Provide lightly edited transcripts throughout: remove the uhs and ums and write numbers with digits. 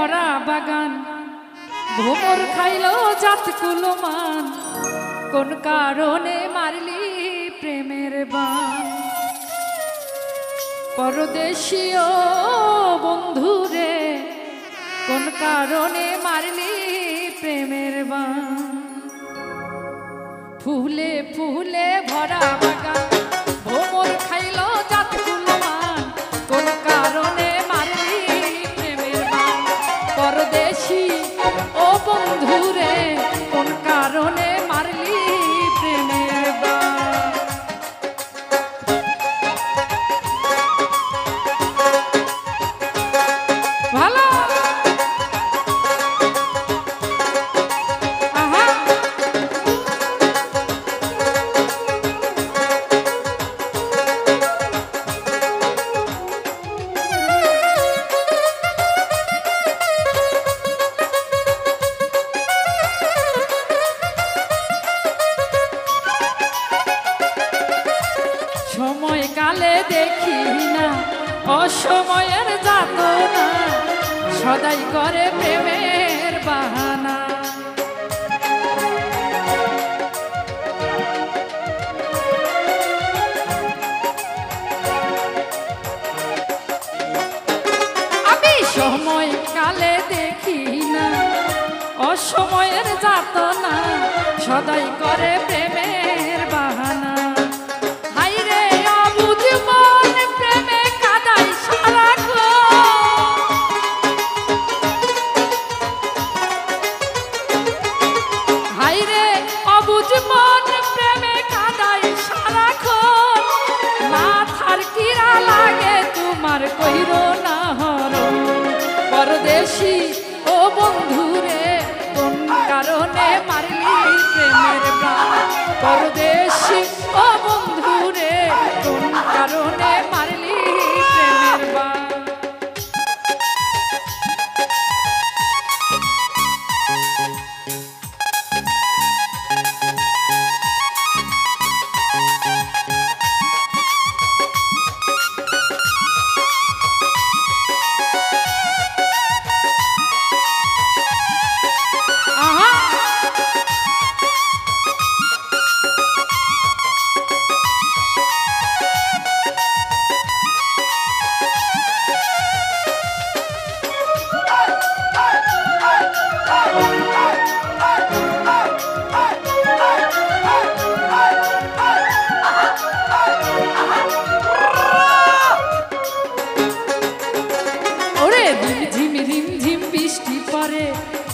ভরা বাগান ভোমর খাইলো জাত কুলমান কোন কারণে মারলি প্রেমের বান পরদেশীয় বন্ধুরে কোন কারণে মারলি প্রেমের বান ফুলে ফুলে ভরা বাগান ভোমর খাইলো জাত কুলমান কোন কারণে মারলি প্রেমের বান পরদেশী ও বন্ধুরে কোন কারণে মারলি প্রেমের বান ভালো সময় কালে দেখি না অসময়ের যাতনা সদাই করে প্রেমের বাহানা আমি সময় কালে দেখি না অসময়ের যাতনা সদাই করে প্রেমের বাহানা পরদেশী ও বন্ধুরে কোন কারণে মারলি প্রেমের প্রাণ পরদেশী ও বন্ধুরে কোন কারণে মারলি প্রেমের প্রাণ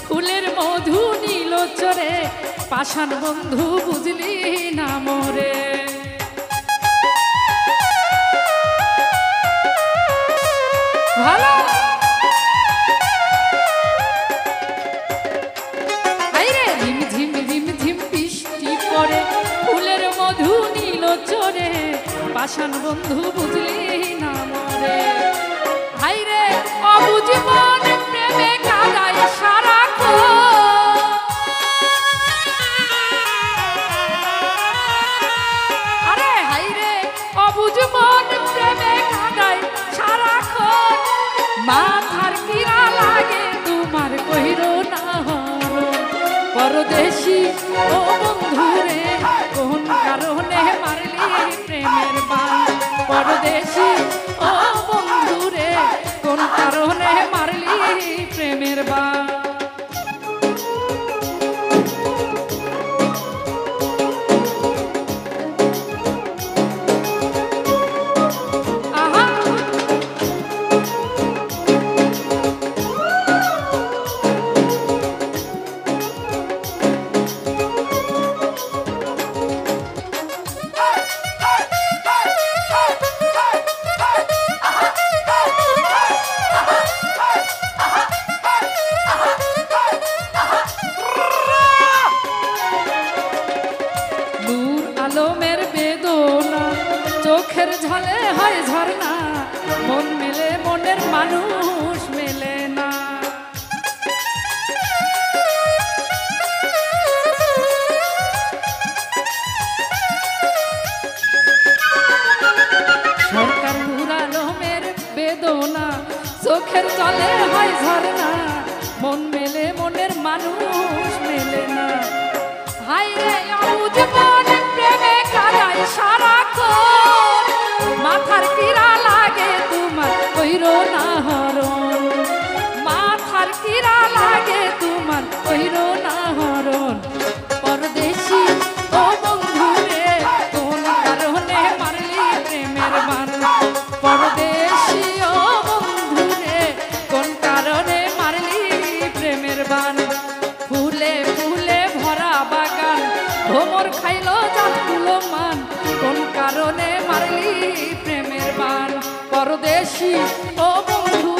ফুলের মধু নীল চরে পাষাণ বন্ধু বুঝলি না মোরে ভালো আইরে ঝিম ঝিম ঝিম ঝিম বৃষ্টি পড়ে ফুলের মধু নীল চরে পাষাণ বন্ধু বুঝলি না মোরে আইরে অবুঝ মন প্রেমে কাদায় সারা আরে হাইরে অবুঝ মন প্রেমে কাদায় সারাক্ষণ মাথার কিরা লাগে তোমার কইরো না হরণ পরদেশী ও বন্ধুরে কোন কারণে মারলি প্রেমের বান পরদেশী ও বন্ধুরে কোন কারণে মারলি প্রেমের বান কিরা লাগে তোমার কইর না হরণ পরদেশি ও বন্ধু রে কোন কারণে মারলি প্রেমের বান পরদেশি ও বন্ধু রে কোন কারণে মারলি প্রেমের বান ফুলে ফুলে ভরা বাগান ভোমর খাইলো জাতগুলো মান কোন কারণে মারলি প্রেমের বান পরদেশি ও বন্ধু